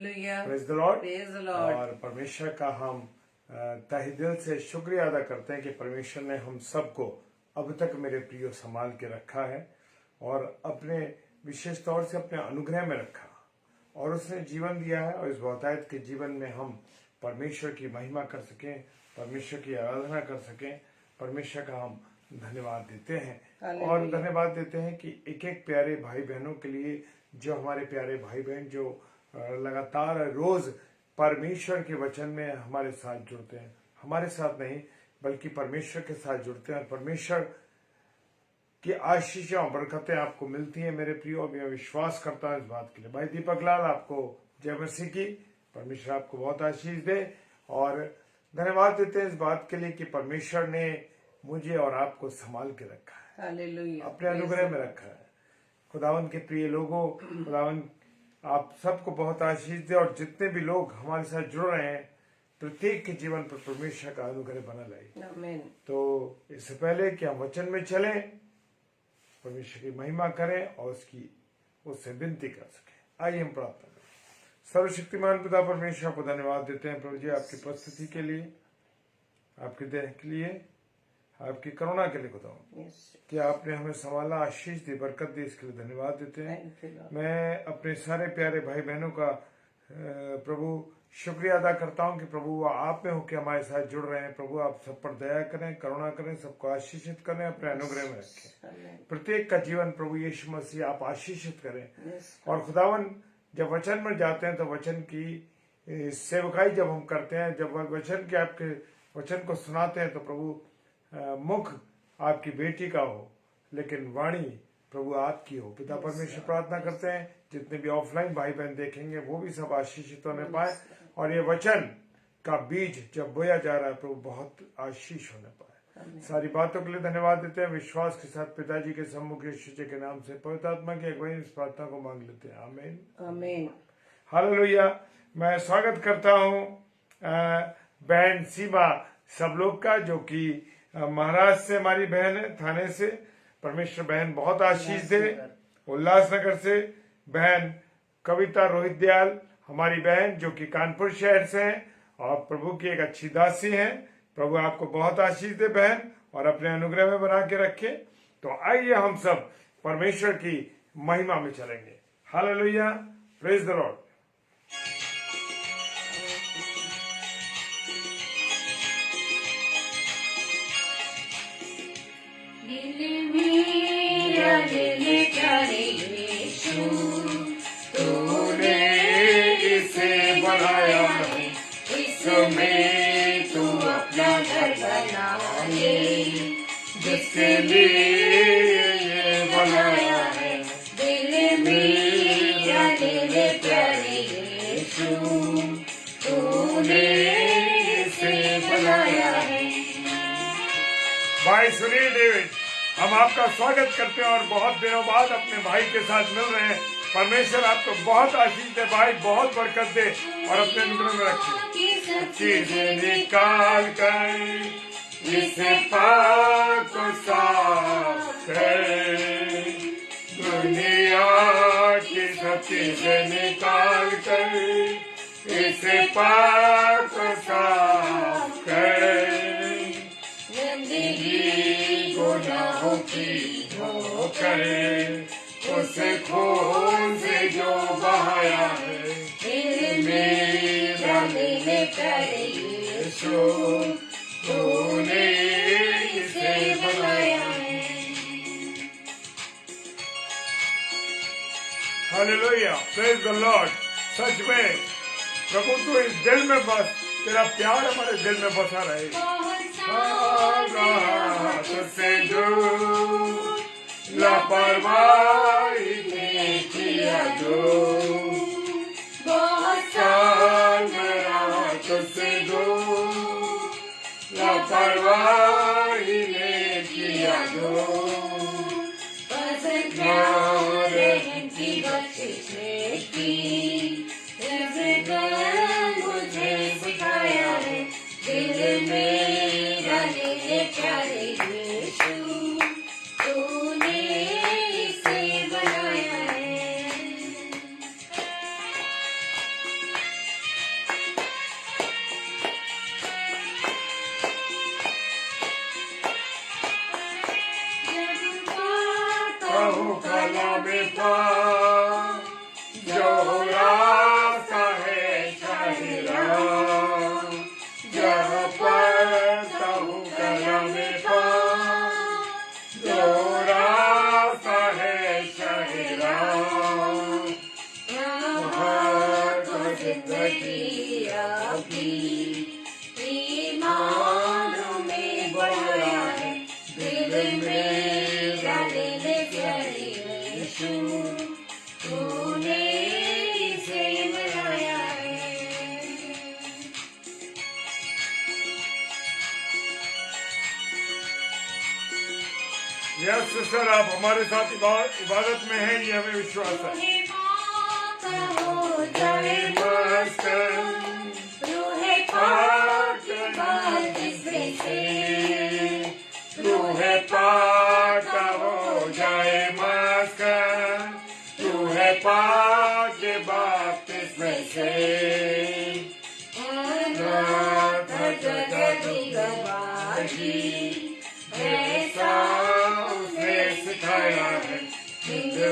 Praise the Lord. और परमेश्वर का हम तहे दिल से शुक्रिया अदा करते हैं कि परमेश्वर ने हम सबको अब तक मेरे प्रियो संभाल के रखा है और अपने विशेष तौर से अपने अनुग्रह में रखा और उसने जीवन दिया है और इस बहुतायत के जीवन में हम परमेश्वर की महिमा कर सकें, परमेश्वर की आराधना कर सकें। परमेश्वर का हम धन्यवाद देते हैं और धन्यवाद देते हैं कि एक एक प्यारे भाई बहनों के लिए, जो हमारे प्यारे भाई बहन जो लगातार रोज परमेश्वर के वचन में हमारे साथ जुड़ते हैं, हमारे साथ नहीं बल्कि परमेश्वर के साथ जुड़ते हैं और परमेश्वर की आशीषें और बरकतें आपको मिलती हैं मेरे प्रियो। मैं विश्वास करता हूं इस बात के लिए। भाई दीपक लाल, आपको जय मसीह की। परमेश्वर आपको बहुत आशीष दे और धन्यवाद देते हैं इस बात के लिए कि परमेश्वर ने मुझे और आपको संभाल के रखा है, अपने अनुग्रह में रखा है। खुदावन के प्रिय लोगों, खुदावन आप सबको बहुत आशीष दे और जितने भी लोग हमारे साथ जुड़ रहे हैं प्रत्येक के जीवन पर परमेश्वर का अनुग्रह बना रहे। तो इससे पहले कि हम वचन में चलें, परमेश्वर की महिमा करें और उससे विनती कर सकें। आइए हम प्रार्थना करें। सर्वशक्तिमान पिता परमेश्वर को धन्यवाद देते हैं प्रभु जी, आपकी उपस्थिति के लिए, आपके देह के लिए, आपकी करुणा के लिए खुदा कि आपने हमें संभाला, आशीष दी, बरकत दी, इसके लिए धन्यवाद देते हैं। मैं अपने सारे प्यारे भाई बहनों का प्रभु शुक्रिया अदा करता हूं कि प्रभु आप में होकर हमारे साथ जुड़ रहे हैं। प्रभु आप सब पर दया करें, करुणा करें, सबको आशीषित करें, अपने अनुग्रह में रखें। प्रत्येक का जीवन प्रभु यीशु मसीह आप आशीषित करें। और खुदावन जब वचन में जाते हैं तो वचन की सेवकाई जब हम करते हैं, जब वचन के आपके वचन को सुनाते हैं तो प्रभु मुख आपकी बेटी का हो लेकिन वाणी प्रभु आपकी हो। पिता परमेश्वर प्रार्थना करते हैं जितने भी ऑफलाइन भाई बहन देखेंगे वो भी सब आशीषित होने पाए और ये वचन का बीज जब बोया जा रहा है प्रभु बहुत आशीष होने पाए। सारी बातों के लिए धन्यवाद देते हैं। विश्वास के साथ पिताजी के सम्मुख यीशु जी के नाम से पवित्र आत्मा की अगुवाई इस प्रार्थना को मांग लेते हैं। आमीन आमीन हालेलुया। मैं स्वागत करता हूँ बहन सीमा सब लोग का, जो कि महाराज से हमारी बहन है, थाने से। परमेश्वर बहन बहुत आशीष दे। उल्लासनगर से बहन कविता रोहित दयाल हमारी बहन, जो कि कानपुर शहर से हैं और प्रभु की एक अच्छी दासी हैं। प्रभु आपको बहुत आशीष दे बहन और अपने अनुग्रह में बना के रखे। तो आइए हम सब परमेश्वर की महिमा में चलेंगे। Hallelujah, praise the Lord. बनाया है इसमें तू अपना घर बना ले, जिसके लिए ये बनाया है। दिल मेरा दिल प्यारे यीशु, तूने इसे बनाया है। भाई सुनील डेविड, हम आपका स्वागत करते हैं और बहुत दिनों बाद अपने भाई के साथ मिल रहे हैं। परमेश्वर आपको बहुत आशीष दे भाई, बहुत बरकत दे और अपने अनुग्रह में रखे। चीजें निकाल कर जिसे पाक को साफ कर, दुनिया की सब चीजें निकाल कर इसे पाक को साफ कर, जिंदगी गुनाहों की धोकर उसे खून से जो बहाया है। मेरा दिल प्यारे यीशु, तूने इसे बनाया है। Hallelujah, praise the lord. सच में प्रभु तू इस दिल में बस, तेरा प्यार हमारे दिल में बसा रहे। तुझसे जो लापरवाही ने किया, जो बहुत साल मेरा तुझसे जो लापरवाही ने किया, जो रहम की बख्शिश की मुझे सिखाया है। दिल मेरा दिल प्यारे यीशु, तूने इसे बनाया है। पा, जो रास्ता है शाही राह, जहाँ पढ़ता हूँ कलम पा, जो रास्ता है शाही राह, वहाँ तो जिंदगी आपकी ईमानों में बया है, दिल मेरा दिल प्यारी यीशु, तूने इसे बनाया है। यस सिस्टर, आप हमारे साथ इबादत में हैं, ये हमें विश्वास है। हो जाए मस्कन, रूहे पाक रूहे पाक हो जाए मस्कन, रूहे पाक बपतिस्मे से, ऐसा उसने सिखाया है,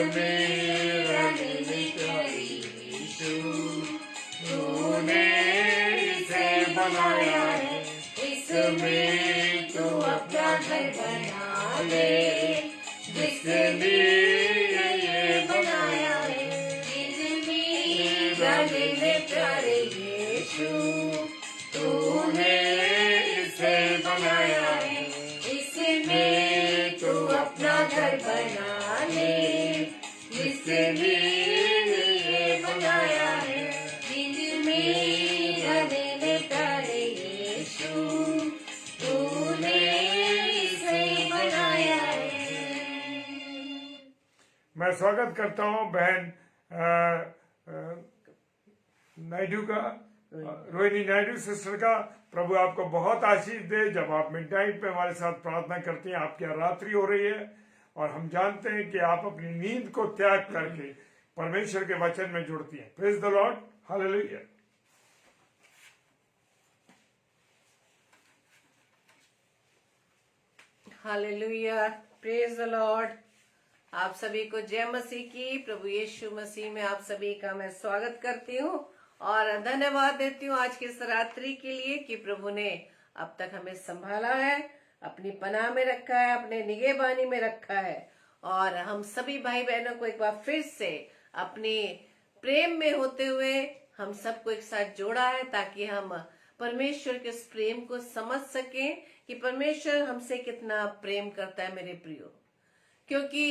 मेरा दिल प्यारी यीशु, तूने इसे बनाया है, इसमें तू अपना घर बना ले, जिसके लिए ये बनाया है, मेरा दिल प्यारे यीशु, तूने इसे बनाया है, इसमें तू अपना घर बना ले, जिसके लिए ये बनाया है, मेरा दिल प्यारे यीशु, तूने इसे बनाया है। मैं स्वागत करता हूँ बहन नायडू का, रोहिणी नायडू सिस्टर का। प्रभु आपको बहुत आशीष दे। जब आप मिडनाइट पे हमारे साथ प्रार्थना करती हैं, आपकी रात्रि हो रही है और हम जानते हैं कि आप अपनी नींद को त्याग करके परमेश्वर के वचन में जुड़ती हैं। Praise the Lord, hallelujah. Hallelujah, praise the Lord. आप सभी को जय मसीह की। प्रभु यीशु मसीह में आप सभी का मैं स्वागत करती हूँ और धन्यवाद देती हूँ आज की इस रात्रि के लिए कि प्रभु ने अब तक हमें संभाला है, अपनी पनाह में रखा है, अपने निगहबानी में रखा है और हम सभी भाई बहनों को एक बार फिर से अपनी प्रेम में होते हुए हम सबको एक साथ जोड़ा है ताकि हम परमेश्वर के उस प्रेम को समझ सकें कि परमेश्वर हमसे कितना प्रेम करता है मेरे प्रियो। क्योंकि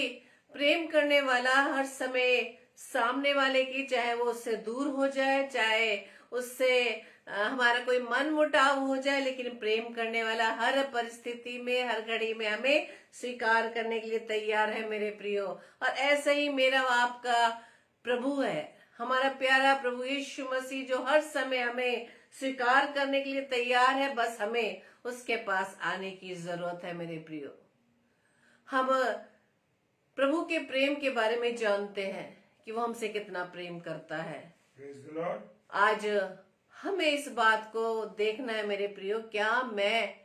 प्रेम करने वाला हर समय सामने वाले की, चाहे वो उससे दूर हो जाए, चाहे उससे हमारा कोई मन मुटाव हो जाए, लेकिन प्रेम करने वाला हर परिस्थिति में, हर घड़ी में हमें स्वीकार करने के लिए तैयार है मेरे प्रियो। और ऐसे ही मेरा आपका प्रभु है, हमारा प्यारा प्रभु यीशु मसीह, जो हर समय हमें स्वीकार करने के लिए तैयार है। बस हमें उसके पास आने की जरूरत है मेरे प्रियो। हम प्रभु के प्रेम के बारे में जानते हैं कि वो हमसे कितना प्रेम करता है। आज हमें इस बात को देखना है मेरे प्रियो, क्या मैं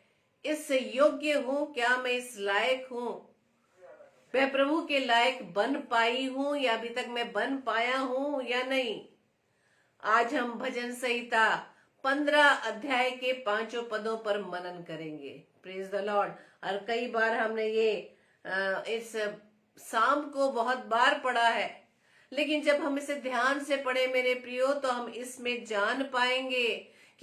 इस योग्य हूँ, क्या मैं इस लायक हूँ, मैं प्रभु के लायक बन पाई हूँ या अभी तक मैं बन पाया हूँ या नहीं। आज हम भजन संहिता 15 अध्याय के 5 पदों पर मनन करेंगे। Praise the Lord. और कई बार हमने ये इस साम को बहुत बार पढ़ा है, लेकिन जब हम इसे ध्यान से पढ़े मेरे प्रियो तो हम इसमें जान पाएंगे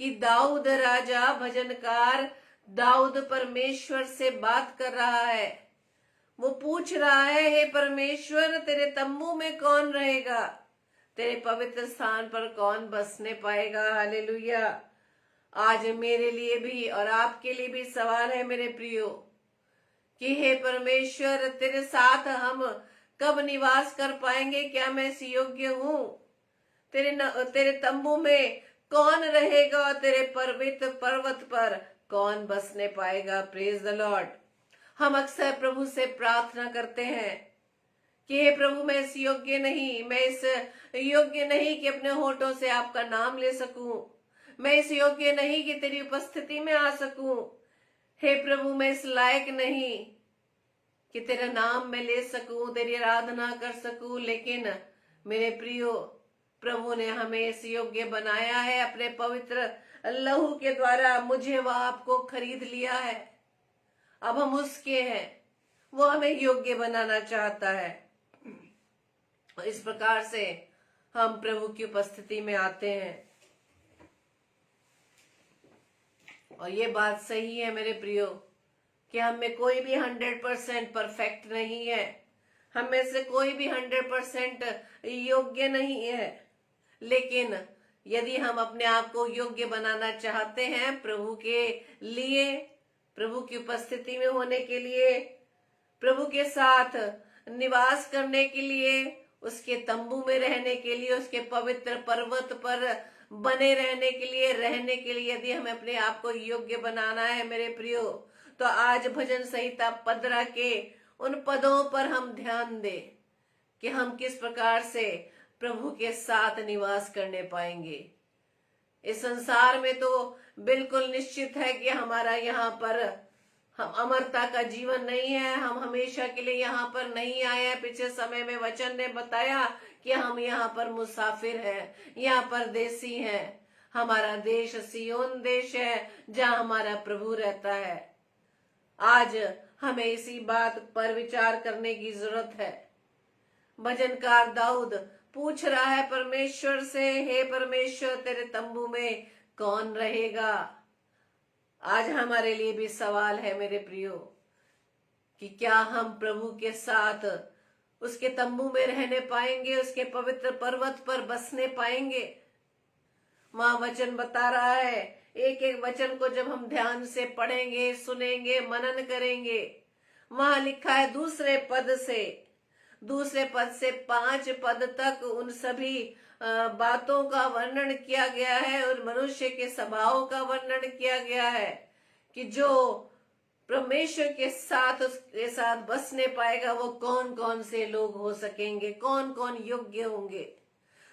कि दाऊद राजा, भजनकार दाऊद परमेश्वर से बात कर रहा है। वो पूछ रहा है, हे परमेश्वर, तेरे तम्बू में कौन रहेगा, तेरे पवित्र स्थान पर कौन बसने पाएगा। हालेलुया। आज मेरे लिए भी और आपके लिए भी सवाल है मेरे प्रियो कि हे परमेश्वर, तेरे साथ हम कब निवास कर पाएंगे, क्या मैं इस योग्य हूँ। तेरे तंबू में कौन रहेगा और तेरे पवित्र पर्वत पर कौन बसने पाएगा। Praise the Lord. हम अक्सर प्रभु से प्रार्थना करते हैं कि हे प्रभु, मैं इस योग्य नहीं, मैं इस योग्य नहीं कि अपने होठों से आपका नाम ले सकूं, मैं इस योग्य नहीं कि तेरी उपस्थिति में आ सकूं। हे प्रभु, मैं इस लायक नहीं कि तेरा नाम मैं ले सकूं, तेरी आराधना कर सकूं। लेकिन मेरे प्रियो, प्रभु ने हमें इस योग्य बनाया है अपने पवित्र लहू के द्वारा। मुझे वह आपको खरीद लिया है, अब हम उसके हैं। वो हमें योग्य बनाना चाहता है। और इस प्रकार से हम प्रभु की उपस्थिति में आते हैं। और ये बात सही है मेरे प्रियो कि हम में कोई भी 100% परफेक्ट नहीं है, हम में से कोई भी 100% योग्य नहीं है। लेकिन यदि हम अपने आप को योग्य बनाना चाहते हैं प्रभु के लिए, प्रभु की उपस्थिति में होने के लिए, प्रभु के साथ निवास करने के लिए, उसके तंबू में रहने के लिए, उसके पवित्र पर्वत पर बने रहने के लिए, रहने के लिए यदि हमें अपने आप को योग्य बनाना है मेरे प्रियो, तो आज भजन संहिता 15 के उन पदों पर हम ध्यान दें कि हम किस प्रकार से प्रभु के साथ निवास करने पाएंगे। इस संसार में तो बिल्कुल निश्चित है कि हमारा यहाँ पर हम अमरता का जीवन नहीं है, हम हमेशा के लिए यहाँ पर नहीं आए हैं। पिछले समय में वचन ने बताया कि हम यहाँ पर मुसाफिर हैं, यहाँ परदेसी हैं। हमारा देश सियोन देश है जहाँ हमारा प्रभु रहता है। आज हमें इसी बात पर विचार करने की जरूरत है। भजनकार दाऊद पूछ रहा है परमेश्वर से, हे परमेश्वर तेरे तंबू में कौन रहेगा। आज हमारे लिए भी सवाल है मेरे प्रियो कि क्या हम प्रभु के साथ उसके तंबू में रहने पाएंगे, उसके पवित्र पर्वत पर बसने पाएंगे। मां वचन बता रहा है, एक एक वचन को जब हम ध्यान से पढ़ेंगे, सुनेंगे, मनन करेंगे, वहां लिखा है दूसरे पद से 5 पद तक उन सभी बातों का वर्णन किया गया है और मनुष्य के स्वभाव का वर्णन किया गया है कि जो परमेश्वर के साथ उसके साथ बसने पाएगा वो कौन कौन से लोग हो सकेंगे, कौन कौन योग्य होंगे।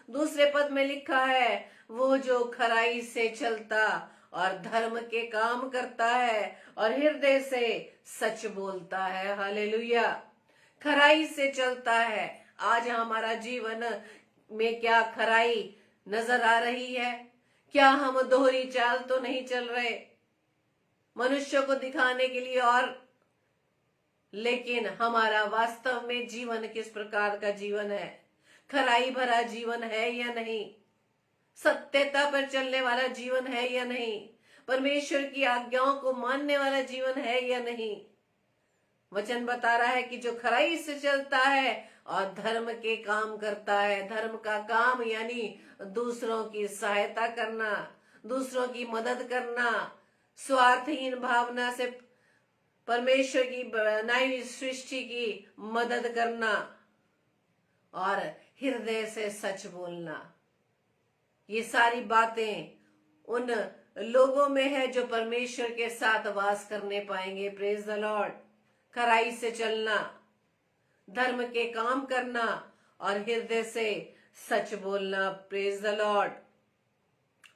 दूसरे पद में लिखा है, वो जो खराई से चलता और धर्म के काम करता है और हृदय से सच बोलता है। हालेलुया। खराई से चलता है। आज हमारा जीवन में क्या खराई नजर आ रही है? क्या हम दोहरी चाल तो नहीं चल रहे मनुष्य को दिखाने के लिए? और लेकिन हमारा वास्तव में जीवन किस प्रकार का जीवन है? खराई भरा जीवन है या नहीं? सत्यता पर चलने वाला जीवन है या नहीं? परमेश्वर की आज्ञाओं को मानने वाला जीवन है या नहीं? वचन बता रहा है कि जो खराई से चलता है और धर्म के काम करता है। धर्म का काम यानी दूसरों की सहायता करना, दूसरों की मदद करना, स्वार्थहीन भावना से परमेश्वर की बनाई सृष्टि की मदद करना और हृदय से सच बोलना। ये सारी बातें उन लोगों में है जो परमेश्वर के साथ वास करने पाएंगे। Praise the Lord. खराई से चलना, धर्म के काम करना और हृदय से सच बोलना। Praise the Lord.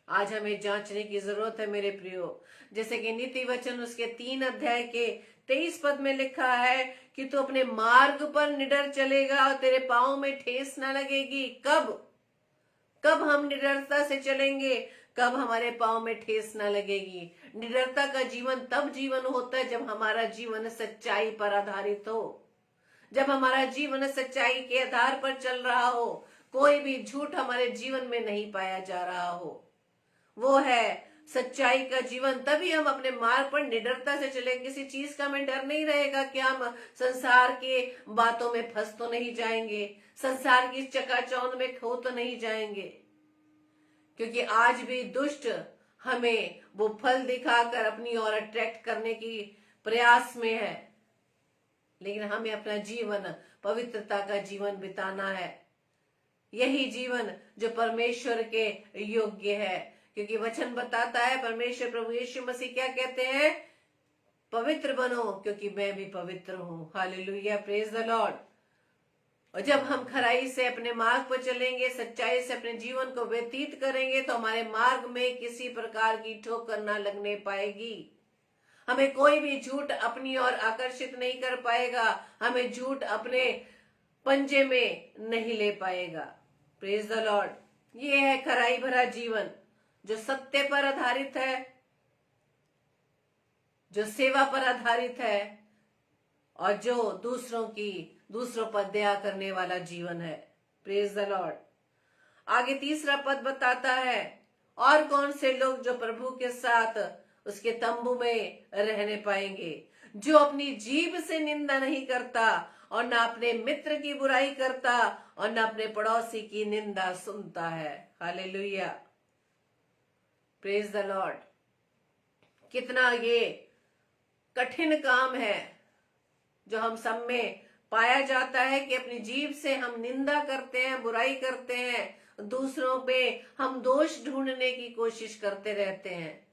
आज हमें जांचने की जरूरत है मेरे प्रियो। जैसे कि नीति वचन उसके 3 अध्याय के 23 पद में लिखा है कि तू अपने मार्ग पर निडर चलेगा और तेरे पांव में ठेस न लगेगी। कब हम निडरता से चलेंगे? कब हमारे पांव में ठेस न लगेगी? निडरता का जीवन तब जीवन होता है जब हमारा जीवन सच्चाई पर आधारित हो, जब हमारा जीवन सच्चाई के आधार पर चल रहा हो, कोई भी झूठ हमारे जीवन में नहीं पाया जा रहा हो। वो है सच्चाई का जीवन। तभी हम अपने मार्ग पर निडरता से चलेंगे। किसी चीज का हमें डर नहीं रहेगा कि हम संसार के बातों में फंस तो नहीं जाएंगे, संसार की चकाचौंध में खो तो नहीं जाएंगे। क्योंकि आज भी दुष्ट हमें वो फल दिखाकर अपनी ओर अट्रैक्ट करने की प्रयास में है, लेकिन हमें अपना जीवन पवित्रता का जीवन बिताना है। यही जीवन जो परमेश्वर के योग्य है। क्योंकि वचन बताता है, परमेश्वर प्रभु यीशु मसीह क्या कहते हैं? पवित्र बनो क्योंकि मैं भी पवित्र हूं। हालेलुया। Praise the Lord. और जब हम खराई से अपने मार्ग पर चलेंगे, सच्चाई से अपने जीवन को व्यतीत करेंगे, तो हमारे मार्ग में किसी प्रकार की ठोकर न लगने पाएगी। हमें कोई भी झूठ अपनी ओर आकर्षित नहीं कर पाएगा, हमें झूठ अपने पंजे में नहीं ले पाएगा। Praise the Lord. ये है खराई भरा जीवन जो सत्य पर आधारित है, जो सेवा पर आधारित है और जो दूसरों पर दया करने वाला जीवन है। Praise the Lord. आगे तीसरा पद बताता है, और कौन से लोग जो प्रभु के साथ उसके तंबू में रहने पाएंगे, जो अपनी जीभ से निंदा नहीं करता और न अपने मित्र की बुराई करता और न अपने पड़ोसी की निंदा सुनता है। हालेलुया। Praise the Lord. कितना ये कठिन काम है जो हम सब में पाया जाता है कि अपनी जीभ से हम निंदा करते हैं, बुराई करते हैं, दूसरों पे हम दोष ढूंढने की कोशिश करते रहते हैं।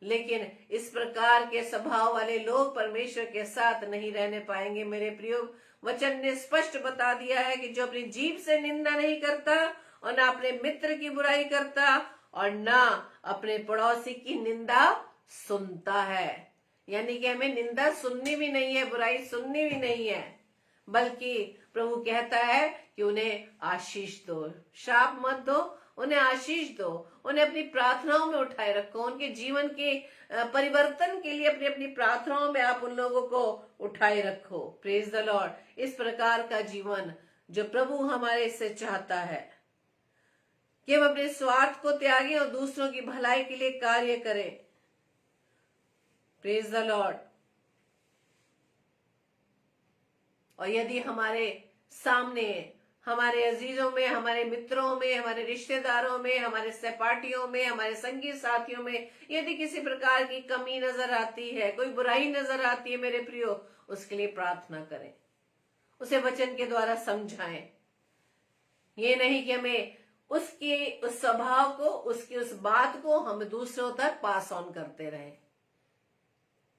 लेकिन इस प्रकार के स्वभाव वाले लोग परमेश्वर के साथ नहीं रहने पाएंगे। मेरे प्रियो, वचन ने स्पष्ट बता दिया है कि जो अपनी जीभ से निंदा नहीं करता और ना अपने मित्र की बुराई करता और ना अपने पड़ोसी की निंदा सुनता है। यानी कि हमें निंदा सुननी भी नहीं है, बुराई सुननी भी नहीं है, बल्कि प्रभु कहता है कि उन्हें आशीष दो, शाप मत दो, उन्हें आशीष दो, उन्हें अपनी प्रार्थनाओं में उठाए रखो। उनके जीवन के परिवर्तन के लिए अपनी अपनी प्रार्थनाओं में आप उन लोगों को उठाए रखो। Praise the Lord. इस प्रकार का जीवन जो प्रभु हमारे से चाहता है कि हम अपने स्वार्थ को त्यागें और दूसरों की भलाई के लिए कार्य करें। Praise the Lord. और यदि हमारे सामने, हमारे अजीजों में, हमारे मित्रों में, हमारे रिश्तेदारों में, हमारे सहपाठियों में, हमारे संगी साथियों में यदि किसी प्रकार की कमी नजर आती है, कोई बुराई नजर आती है, मेरे प्रियो, उसके लिए प्रार्थना करें, उसे वचन के द्वारा समझाएं। ये नहीं कि हमें उसके उस स्वभाव को, उसकी उस बात को हम दूसरों तक पास ऑन करते रहें।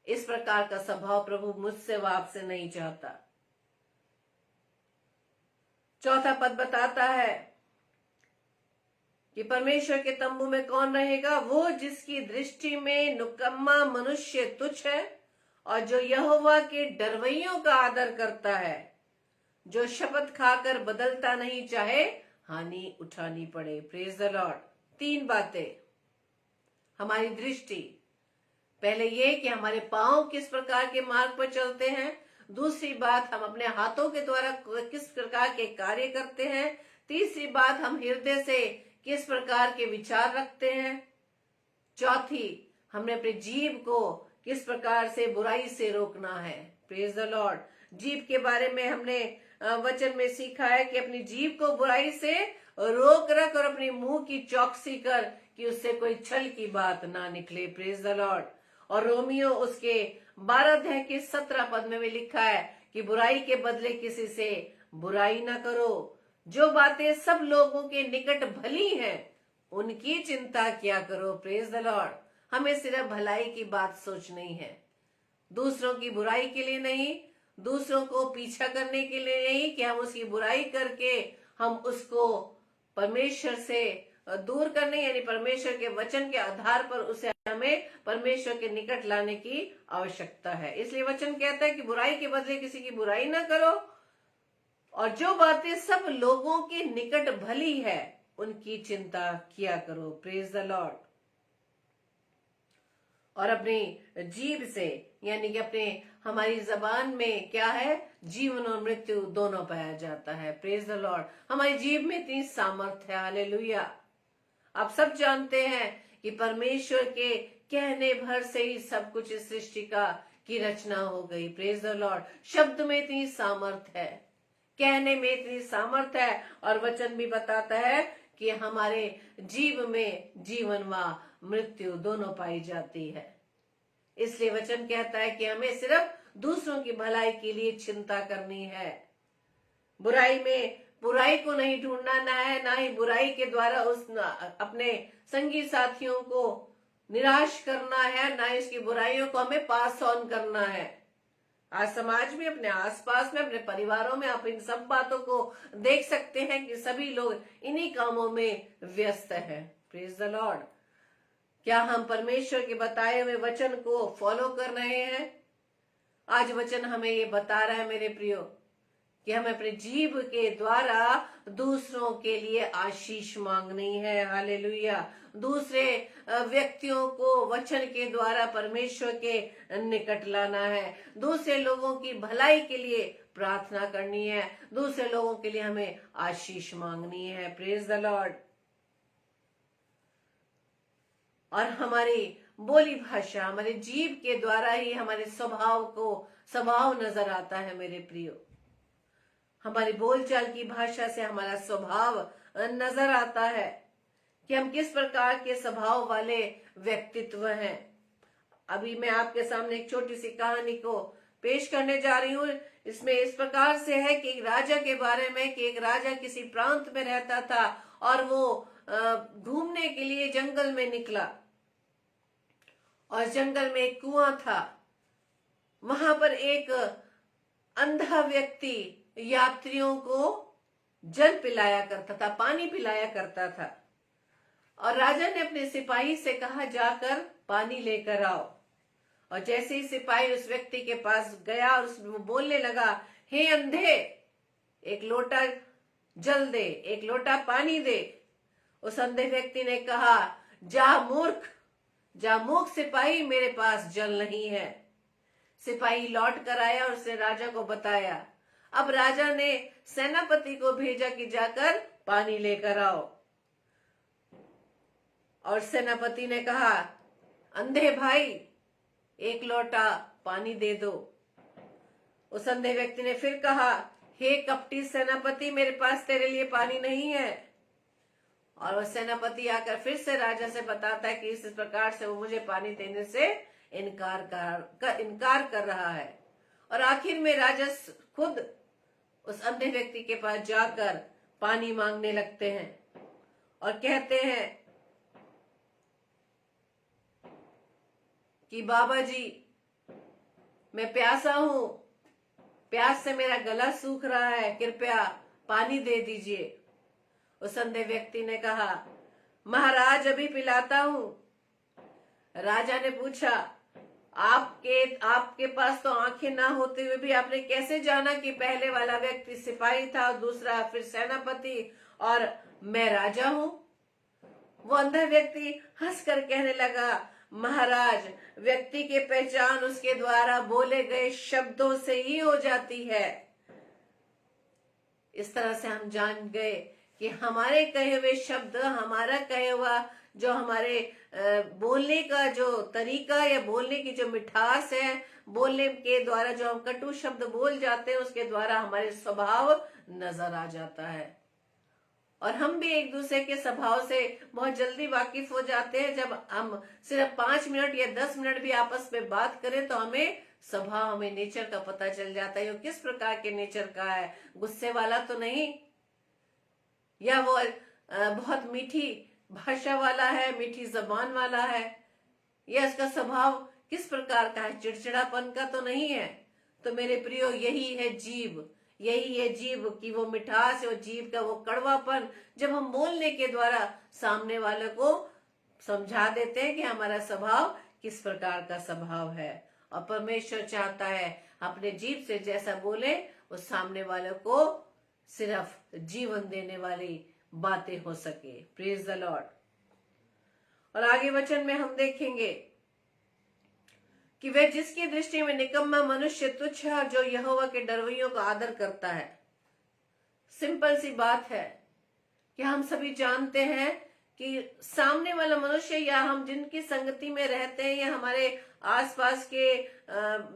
इस प्रकार का स्वभाव प्रभु मुझसे व आपसे नहीं चाहता। चौथा पद बताता है कि परमेश्वर के तंबू में कौन रहेगा? वो जिसकी दृष्टि में निकम्मा मनुष्य तुच्छ है और जो यहोवा के डरवैयों का आदर करता है, जो शपथ खाकर बदलता नहीं, चाहे हानि उठानी पड़े। Praise the Lord. तीन बातें। हमारी दृष्टि, पहले ये कि हमारे पांव किस प्रकार के मार्ग पर चलते हैं। दूसरी बात, हम अपने हाथों के द्वारा किस प्रकार के कार्य करते हैं। तीसरी बात, हम हृदय से किस प्रकार के विचार रखते हैं। चौथी, हमने अपने जीभ को किस प्रकार से बुराई से रोकना है। Praise the Lord. जीभ के बारे में हमने वचन में सीखा है कि अपनी जीभ को बुराई से रोक रख और अपने मुंह की चौकसी कर कि उससे कोई छल की बात ना निकले। Praise the Lord. और रोमियो उसके 12 अध्याय के 17 पद में भी लिखा है कि बुराई के बदले किसी से बुराई ना करो। जो बातें सब लोगों के निकट भली हैं उनकी चिंता किया करो। Praise the Lord. हमें सिर्फ भलाई की बात सोचनी है, दूसरों की बुराई के लिए नहीं, दूसरों को पीछा करने के लिए नहीं कि हम उसकी बुराई करके हम उसको परमेश्वर से दूर करने, यानी परमेश्वर के वचन के आधार पर उसे हमें परमेश्वर के निकट लाने की आवश्यकता है। इसलिए वचन कहता है कि बुराई के बदले किसी की बुराई ना करो और जो बातें सब लोगों के निकट भली है उनकी चिंता किया करो। Praise the Lord. और अपनी जीभ से, यानी कि अपने हमारी जबान में क्या है? जीवन और मृत्यु दोनों पाया जाता है। Praise the Lord. हमारी जीभ में इतनी सामर्थ्य है। हालेलुया। आप सब जानते हैं कि परमेश्वर के कहने भर से ही सब कुछ इस सृष्टि की रचना हो गई। Praise the Lord. शब्द में इतनी सामर्थ्य है, कहने में इतनी सामर्थ्य है, और वचन भी बताता है कि हमारे जीव में जीवन व मृत्यु दोनों पाई जाती है। इसलिए वचन कहता है कि हमें सिर्फ दूसरों की भलाई के लिए चिंता करनी है। बुराई को नहीं ढूंढना ना है, ना ही बुराई के द्वारा अपने संगी साथियों को निराश करना है, ना इसकी बुराइयों को हमें पास ऑन करना है। आज समाज में, अपने आसपास में, अपने परिवारों में आप इन सब बातों को देख सकते हैं कि सभी लोग इन्हीं कामों में व्यस्त हैं। Praise the Lord. क्या हम परमेश्वर के बताए हुए वचन को फॉलो कर रहे हैं? आज वचन हमें ये बता रहा है मेरे प्रियो कि हमें अपने जीव के द्वारा दूसरों के लिए आशीष मांगनी है। हालेलुया। दूसरे व्यक्तियों को वचन के द्वारा परमेश्वर के निकट लाना है। दूसरे लोगों की भलाई के लिए प्रार्थना करनी है। दूसरे लोगों के लिए हमें आशीष मांगनी है। Praise the Lord. और हमारी बोली भाषा, हमारे जीव के द्वारा ही हमारे स्वभाव नजर आता है मेरे प्रियो। हमारी बोलचाल की भाषा से हमारा स्वभाव नजर आता है कि हम किस प्रकार के स्वभाव वाले व्यक्तित्व हैं। अभी मैं आपके सामने एक छोटी सी कहानी को पेश करने जा रही हूँ। इसमें इस प्रकार से है कि एक राजा के बारे में कि एक राजा किसी प्रांत में रहता था और वो घूमने के लिए जंगल में निकला और जंगल में एक कुआं था। वहां पर एक अंधा व्यक्ति यात्रियों को जल पिलाया करता था, पानी पिलाया करता था। और राजा ने अपने सिपाही से कहा, जाकर पानी लेकर आओ। और जैसे ही सिपाही उस व्यक्ति के पास गया और वो बोलने लगा, हे अंधे, एक लोटा जल दे, एक लोटा पानी दे। उस अंधे व्यक्ति ने कहा, जा मूर्ख सिपाही, मेरे पास जल नहीं है। सिपाही लौट कर आया और उसने राजा को बताया। अब राजा ने सेनापति को भेजा कि जाकर पानी लेकर आओ। और सेनापति ने कहा, अंधे भाई, एक लोटा पानी दे दो। उस अंधे व्यक्ति ने फिर कहा, हे कपटी सेनापति, मेरे पास तेरे लिए पानी नहीं है। और वह सेनापति आकर फिर से राजा से बताता है कि इस प्रकार से वो मुझे पानी देने से इनकार कर रहा है। और आखिर में राजा खुद उस अंधे व्यक्ति के पास जाकर पानी मांगने लगते हैं और कहते हैं कि बाबा जी, मैं प्यासा हूं, प्यास से मेरा गला सूख रहा है, कृपया पानी दे दीजिए। उस अंधे व्यक्ति ने कहा, महाराज अभी पिलाता हूं। राजा ने पूछा, आपके पास तो आंखें ना होते हुए भी आपने कैसे जाना कि पहले वाला व्यक्ति सिपाही था और दूसरा फिर सेनापति और मैं राजा हूं? वो अंधा व्यक्ति हंसकर कहने लगा, महाराज, व्यक्ति की पहचान उसके द्वारा बोले गए शब्दों से ही हो जाती है। इस तरह से हम जान गए कि हमारे कहे हुए शब्द, हमारा कहे हुआ जो हमारे बोलने का जो तरीका या बोलने की जो मिठास है, बोलने के द्वारा जो हम कटु शब्द बोल जाते हैं, उसके द्वारा हमारे स्वभाव नजर आ जाता है। और हम भी एक दूसरे के स्वभाव से बहुत जल्दी वाकिफ हो जाते हैं। जब हम सिर्फ 5 मिनट या 10 मिनट भी आपस में बात करें तो हमें स्वभाव, हमें नेचर का पता चल जाता है, वो किस प्रकार के नेचर का है। गुस्से वाला तो नहीं, या वो बहुत मीठी भाषा वाला है, मीठी जबान वाला है, या इसका स्वभाव किस प्रकार का है, चिड़चिड़ापन का तो नहीं है। तो मेरे प्रियो, यही है जीव की वो मिठास, वो जीव का वो कड़वापन, जब हम बोलने के द्वारा सामने वाले को समझा देते हैं कि हमारा स्वभाव किस प्रकार का स्वभाव है। और परमेश्वर चाहता है अपने जीव से जैसा बोले, उस सामने वाले को सिर्फ जीवन देने वाली बातें हो सके। Praise the Lord. और आगे वचन में हम देखेंगे कि वह जिसकी दृष्टि में निकम्मा मनुष्य तुच्छ है, जो यहोवा के डरवैयों का आदर करता है। सिंपल सी बात है कि हम सभी जानते हैं कि सामने वाला मनुष्य या हम जिनकी संगति में रहते हैं या हमारे आसपास के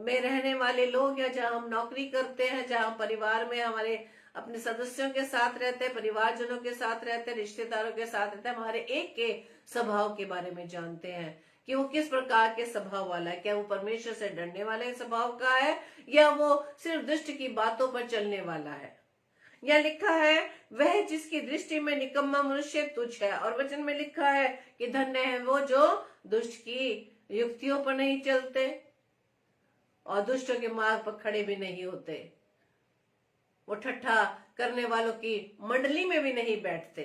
में रहने वाले लोग, या जहां हम नौकरी करते हैं, जहां परिवार में हमारे अपने सदस्यों के साथ रहते हैं, परिवारजनों के साथ रहते हैं, रिश्तेदारों के साथ रहते हैं, हमारे एक के स्वभाव के बारे में जानते हैं कि वो किस प्रकार के स्वभाव वाला है। क्या वो परमेश्वर से डरने वाले स्वभाव का है, या वो सिर्फ दुष्ट की बातों पर चलने वाला है। यह लिखा है, वह जिसकी दृष्टि में निकम्मा मनुष्य तुच्छ है। और वचन में लिखा है कि धन्य है वो जो दुष्ट की युक्तियों पर नहीं चलते और दुष्टों के मार्ग पर खड़े भी नहीं होते, वो ठट्ठा करने वालों की मंडली में भी नहीं बैठते।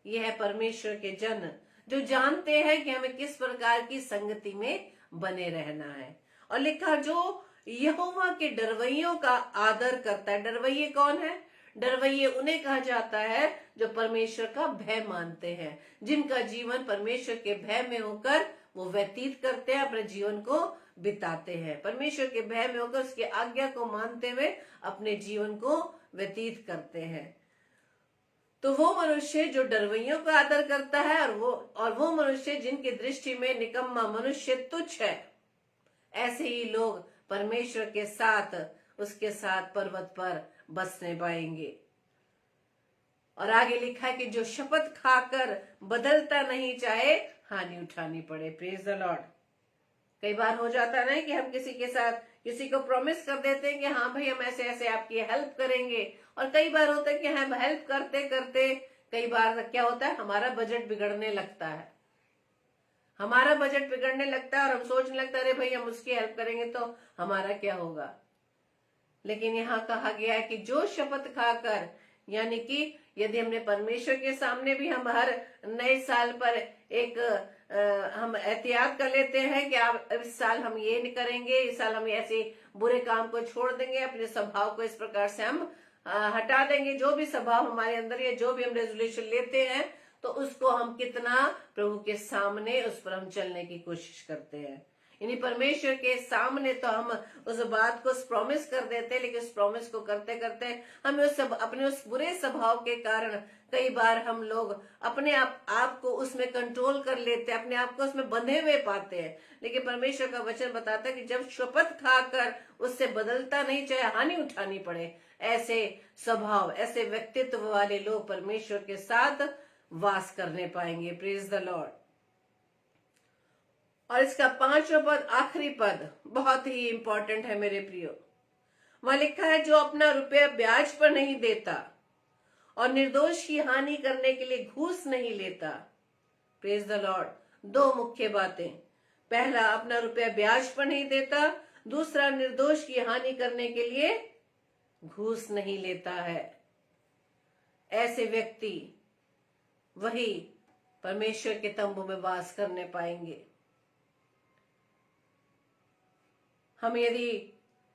यह है परमेश्वर के जन जो जानते हैं कि हमें किस प्रकार की संगति में बने रहना है। और लिखा जो यहोवा के डरवैयों का आदर करता है। डरवैये कौन है? डरवैये उन्हें कहा जाता है जो परमेश्वर का भय मानते हैं, जिनका जीवन परमेश्वर के भय में होकर वो व्यतीत करते हैं, अपने जीवन को बिताते हैं। परमेश्वर के भय में होकर उसकी आज्ञा को मानते हुए अपने जीवन को व्यतीत करते हैं। तो वो मनुष्य जो डरवैयों का आदर करता है और वो मनुष्य जिनकी दृष्टि में निकम्मा मनुष्य तुच्छ है, ऐसे ही लोग परमेश्वर के साथ उसके साथ पर्वत पर बसने पाएंगे। और आगे लिखा है कि जो शपथ खाकर बदलता नहीं चाहे हानि उठानी पड़े। Praise the Lord. कई बार हो जाता है ना कि हम किसी के साथ किसी को प्रॉमिस कर देते हैं कि हाँ भाई हम ऐसे ऐसे आपकी हेल्प करेंगे, और कई बार होता है कि हम हेल्प करते करते कई बार क्या होता है, हमारा बजट बिगड़ने लगता है। हमारा बजट बिगड़ने लगता है और हम सोचने लगता है अरे भाई हम उसकी हेल्प करेंगे तो हमारा क्या होगा। लेकिन यहाँ कहा गया है कि जो शपथ खाकर, यानी कि यदि हमने परमेश्वर के सामने भी हम हर नए साल पर एक हम एहतियात कर लेते हैं कि आप इस साल हम ये नहीं करेंगे, इस साल हम ऐसे बुरे काम को छोड़ देंगे, अपने स्वभाव को इस प्रकार से हम हटा देंगे। जो भी स्वभाव हमारे अंदर या जो भी हम रेजोल्यूशन लेते हैं तो उसको हम कितना प्रभु के सामने उस पर हम चलने की कोशिश करते हैं। यानी परमेश्वर के सामने तो हम उस बात को प्रॉमिस कर देते हैं, लेकिन उस प्रॉमिस को करते करते हमें अपने उस बुरे स्वभाव के कारण कई बार हम लोग अपने आप को उसमें कंट्रोल कर लेते हैं, अपने आप को उसमें बंधे हुए पाते हैं। लेकिन परमेश्वर का वचन बताता है कि जब शपथ खाकर उससे बदलता नहीं, चाहे हानि उठानी पड़े, ऐसे स्वभाव ऐसे व्यक्तित्व वाले लोग परमेश्वर के साथ वास करने पाएंगे। Praise the Lord. और इसका 5वां पद, आखिरी पद, बहुत ही इंपॉर्टेंट है मेरे प्रियो। वहां लिखा है जो अपना रुपया ब्याज पर नहीं देता और निर्दोष की हानि करने के लिए घूस नहीं लेता। Praise the Lord. 2 मुख्य बातें। पहला, अपना रुपया ब्याज पर नहीं देता, दूसरा निर्दोष की हानि करने के लिए घूस नहीं लेता है। ऐसे व्यक्ति वही परमेश्वर के तंबू में वास करने पाएंगे। हम यदि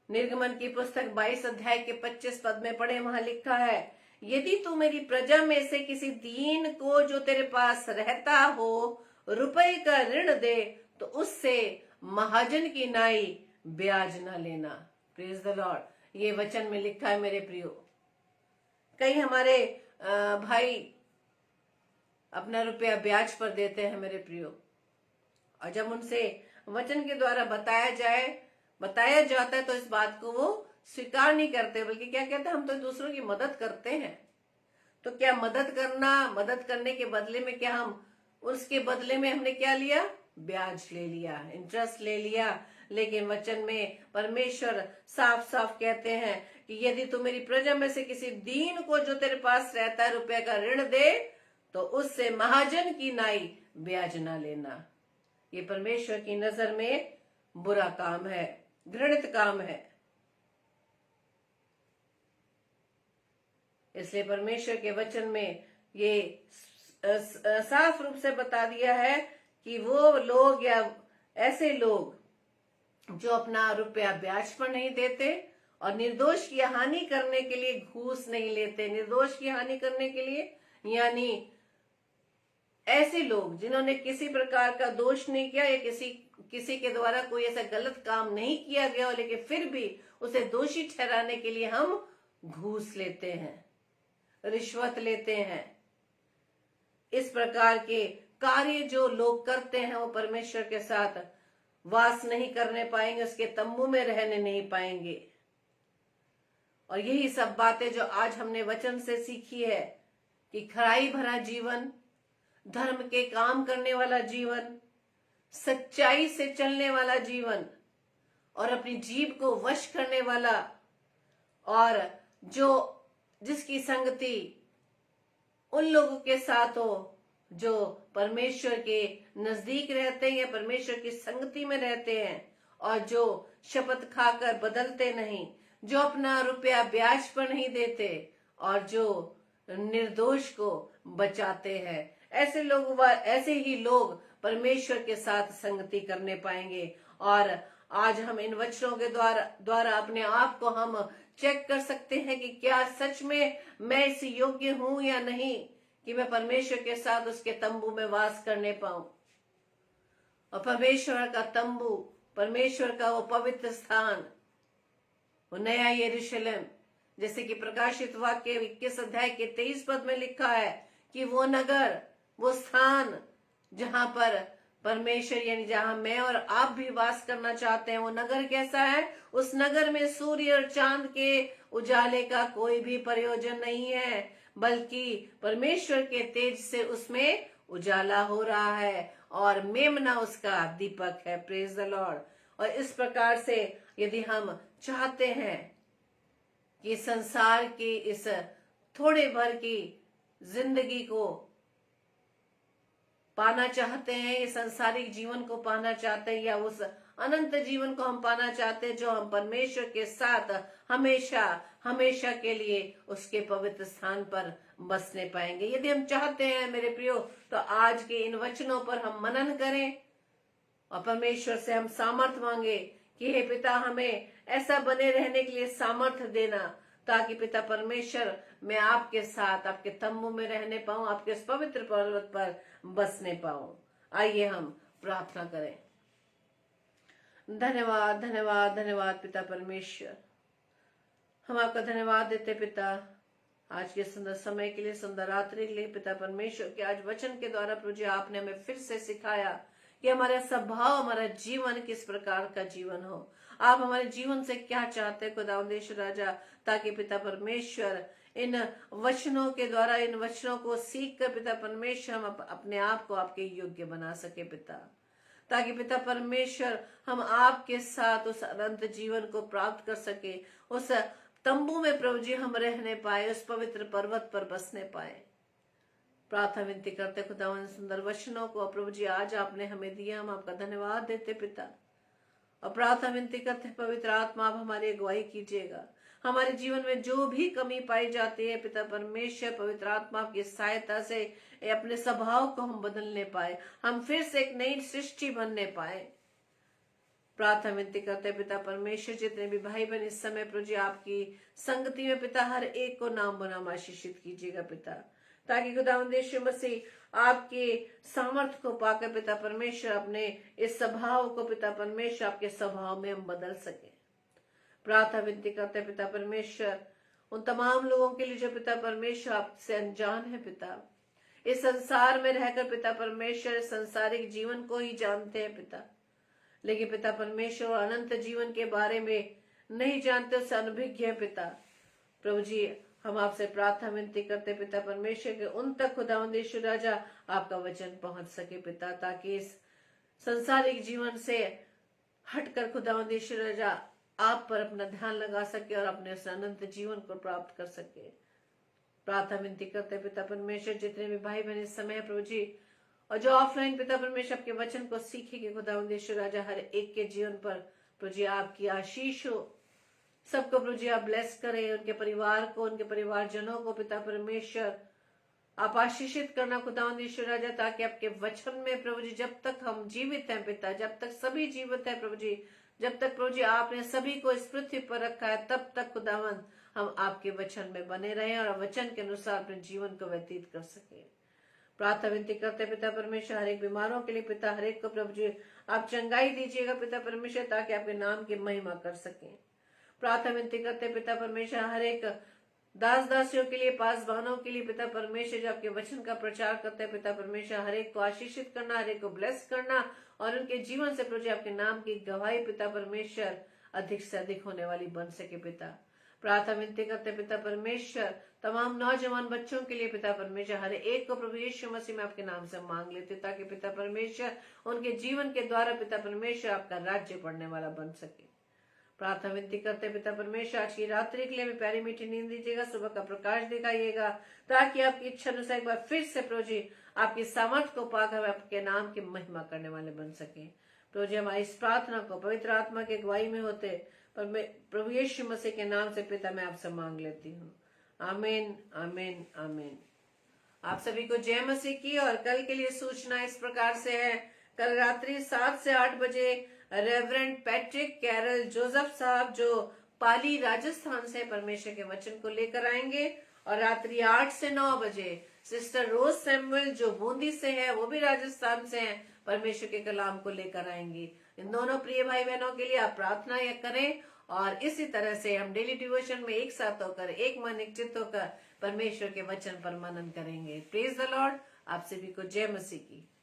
निर्गमन की पुस्तक 22 अध्याय के 25 पद में पढ़े, वहां लिखा है, यदि तू मेरी प्रजा में से किसी दीन को जो तेरे पास रहता हो रुपए का ऋण दे तो उससे महाजन की नाई ब्याज न लेना। Praise the Lord. ये वचन में लिखा है मेरे प्रियो। कई हमारे भाई अपना रुपया ब्याज पर देते हैं मेरे प्रियो, और जब उनसे वचन के द्वारा बताया जाता है तो इस बात को वो स्वीकार नहीं करते, बल्कि क्या कहते हैं, हम तो दूसरों की मदद करते हैं। तो क्या मदद करने के बदले में क्या हम उसके बदले में हमने क्या लिया? ब्याज ले लिया, इंटरेस्ट ले लिया। लेकिन वचन में परमेश्वर साफ साफ कहते हैं कि यदि तू मेरी प्रजा में से किसी दीन को जो तेरे पास रहता है रुपए का ऋण दे तो उससे महाजन की नाई ब्याज ना लेना। ये परमेश्वर की नजर में बुरा काम है, घृणित काम है। इसलिए परमेश्वर के वचन में ये साफ रूप से बता दिया है कि वो लोग या ऐसे लोग जो अपना रुपया ब्याज पर नहीं देते और निर्दोष की हानि करने के लिए घूस नहीं लेते। निर्दोष की हानि करने के लिए यानी ऐसे लोग जिन्होंने किसी प्रकार का दोष नहीं किया या किसी के द्वारा कोई ऐसा गलत काम नहीं किया गया हो, लेकिन फिर भी उसे दोषी ठहराने के लिए हम घूस लेते हैं, रिश्वत लेते हैं। इस प्रकार के कार्य जो लोग करते हैं वो परमेश्वर के साथ वास नहीं करने पाएंगे, उसके तंबू में रहने नहीं पाएंगे। और यही सब बातें जो आज हमने वचन से सीखी है कि खराई भरा जीवन, धर्म के काम करने वाला जीवन, सच्चाई से चलने वाला जीवन और अपनी जीभ को वश करने वाला, और जिसकी संगति उन लोगों के साथ हो जो परमेश्वर के नजदीक रहते हैं या परमेश्वर की संगति में रहते हैं और जो शपथ खाकर बदलते नहीं, जो अपना रुपया ब्याज पर नहीं देते और जो निर्दोष को बचाते हैं। ऐसे ही लोग परमेश्वर के साथ संगति करने पाएंगे। और आज हम इन वचनों के द्वारा अपने आप को हम चेक कर सकते हैं कि क्या सच में मैं इस योग्य हूं या नहीं कि मैं परमेश्वर के साथ उसके तंबू में वास करने पाऊं। और परमेश्वर का तंबू, परमेश्वर का वो पवित्र स्थान, वो नया यरूशलेम, जैसे कि प्रकाशित वाक्य 21 अध्याय के 23 पद में लिखा है कि वो नगर, वो स्थान जहां पर परमेश्वर यानी जहां मैं और आप भी वास करना चाहते हैं, वो नगर कैसा है? उस नगर में सूर्य और चांद के उजाले का कोई भी प्रयोजन नहीं है, बल्कि परमेश्वर के तेज से उसमें उजाला हो रहा है और मेमना उसका दीपक है। Praise the Lord. और इस प्रकार से यदि हम चाहते हैं कि संसार की इस थोड़े भर की जिंदगी को पाना चाहते हैं, इस संसारिक जीवन को पाना चाहते हैं, या उस अनंत जीवन को हम पाना चाहते हैं जो हम परमेश्वर के साथ हमेशा हमेशा के लिए उसके पवित्र स्थान पर बसने पाएंगे। यदि हम चाहते हैं मेरे प्रियो, तो आज के इन वचनों पर हम मनन करें और परमेश्वर से हम सामर्थ मांगे कि हे पिता, हमें ऐसा बने रहने के लिए सामर्थ देना, ताकि पिता परमेश्वर मैं आपके साथ आपके तंबू में रहने पाऊं, आपके इस पवित्र पर्वत पर बसने पाऊं। आइए हम प्रार्थना करें। धन्यवाद धन्यवाद धन्यवाद पिता परमेश्वर, हम आपका धन्यवाद देते पिता आज के सुंदर समय के लिए, सुंदर रात्रि के लिए। पिता परमेश्वर के आज वचन के द्वारा प्रभु जी आपने हमें फिर से सिखाया कि हमारा स्वभाव, हमारा जीवन किस प्रकार का जीवन हो। आप हमारे जीवन से क्या चाहते हैं खुदावंदेश्वर राजा, ताकि पिता परमेश्वर इन वचनों के द्वारा, इन वचनों को सीख कर पिता परमेश्वर हम अपने आप को आपके योग्य बना सके पिता, ताकि पिता परमेश्वर हम आपके साथ उस अनंत जीवन को प्राप्त कर सके, उस तंबू में प्रभु जी हम रहने पाए, उस पवित्र पर्वत पर बसने पाए। प्रार्थना विनती करते खुदावन सुंदर वचनों को प्रभु जी आज आपने हमें दिया, हम आपका धन्यवाद देते पिता। और प्रार्थना विनती करते पवित्र आत्मा आप हमारी अगुवाई कीजिएगा, हमारे जीवन में जो भी कमी पाई जाती है पिता परमेश्वर, पवित्र आत्मा की सहायता से अपने स्वभाव को हम बदलने पाए, हम फिर से एक नई सृष्टि बनने पाए। प्रार्थना विनती करते पिता परमेश्वर, जितने भी भाई बहन इस समय प्रभु जी आपकी संगति में पिता, हर एक को नाम बनाम आशीषित कीजिएगा पिता, ताकि खुदावंद यीशु मसीह आपके सामर्थ्य को पाकर पिता परमेश्वर अपने इस स्वभाव को पिता परमेश्वर आपके स्वभाव में हम बदल सके। प्रार्थना विनती करते पिता परमेश्वर उन तमाम लोगों के लिए जो पिता परमेश्वर आपसे अनजान है पिता, इस संसार में रहकर पिता परमेश्वर संसारिक जीवन को ही जानते हैं पिता, लेकिन पिता परमेश्वर अनंत जीवन के बारे में नहीं जानते, उससे अनभिज्ञ है पिता। प्रभु जी हम आपसे प्रार्थना विनती करते पिता परमेश्वर के उन तक खुदावंद यीशु राजा आपका वचन पहुंच सके पिता, ताकि इस संसारिक जीवन से हटकर खुदावंद यीशु राजा आप पर अपना ध्यान लगा सके और अपने उस अनंत जीवन को प्राप्त कर सके। प्रार्थना विनती करते पिता परमेश्वर, जितने भी भाई बहन इस समय प्रभु जी और जो ऑफलाइन पिता परमेश्वर आपके वचन को सीखेंगे खुदावंद यीशु राजा, हर एक के जीवन पर प्रभु जी आपकी आशीष हो। सबको प्रभु जी आप ब्लेस करें, उनके परिवार को, उनके परिवारजनों को पिता परमेश्वर आप आशीषित करना खुदावंद यीशु राजा, ताकि आपके वचन में प्रभु जी जब तक हम जीवित हैं पिता, जब तक सभी जीवित है प्रभु जी, जब तक प्रभु जी आपने सभी को इस पृथ्वी पर रखा है, तब तक खुदावंद हम आपके वचन में बने रहें और वचन के अनुसार अपने जीवन को व्यतीत कर सके। प्रार्थना विनती करते पिता परमेश्वर हर एक बीमारों के लिए पिता, हर एक को प्रभु जी आप चंगाई दीजिएगा पिता परमेश्वर, ताकि आपके नाम की महिमा कर सकें। प्रार्थना विनती करते पिता परमेश्वर हर एक दास दासियों के लिए, पासवानों के लिए पिता परमेश्वर, जो आपके वचन का प्रचार करते हैं पिता परमेश्वर, हर एक को आशीषित करना, हर एक को ब्लेस करना और उनके जीवन से प्रभु जी आपके नाम की गवाही पिता परमेश्वर अधिक से अधिक होने वाली बन सके पिता। प्रार्थना विनती करते पिता परमेश्वर तमाम नौजवान बच्चों के लिए पिता परमेश्वर, हर एक को प्रभु यीशु मसीह में आपके नाम से मांग लेते, ताकि पिता परमेश्वर उनके जीवन के द्वारा पिता परमेश्वर आपका राज्य बढ़ने वाला बन सके। प्रार्थना विनती करते पिता परमेश्वर आज की रात्रि के लिए हमें प्यारी मीठी नींद दीजिएगा, सुबह का प्रकाश दिखाइएगा, ताकि आपकी इच्छा अनुसार एक बार फिर से प्रभु जी आपकी सामर्थ्य को पाकर आपके नाम की महिमा करने वाले बन सके। प्रभु जी हमारी इस प्रार्थना को पवित्र आत्मा के अगुवाई में होते प्रभु यीशु मसीह के नाम से पिता मैं आपसे मांग लेती हूँ। आमीन आमीन आमीन। आप सभी को जय मसीह की। और कल के लिए सूचना इस प्रकार से है। कल रात्रि 7 से 8 बजे रेवरेंड पैट्रिक कैरल जोसेफ साहब जो पाली राजस्थान से परमेश्वर के वचन को लेकर आएंगे। और रात्रि 8 से 9 बजे सिस्टर रोज सैमुअल जो बूंदी से है, वो भी राजस्थान से हैं, परमेश्वर के कलाम को लेकर आएंगी। इन दोनों प्रिय भाई बहनों के लिए आप प्रार्थना करें। और इसी तरह से हम डेली डिवोशन में एक साथ होकर, एक मन एक चित्त होकर परमेश्वर के वचन पर मनन करेंगे। Praise the Lord. आप सभी को जय मसीह की।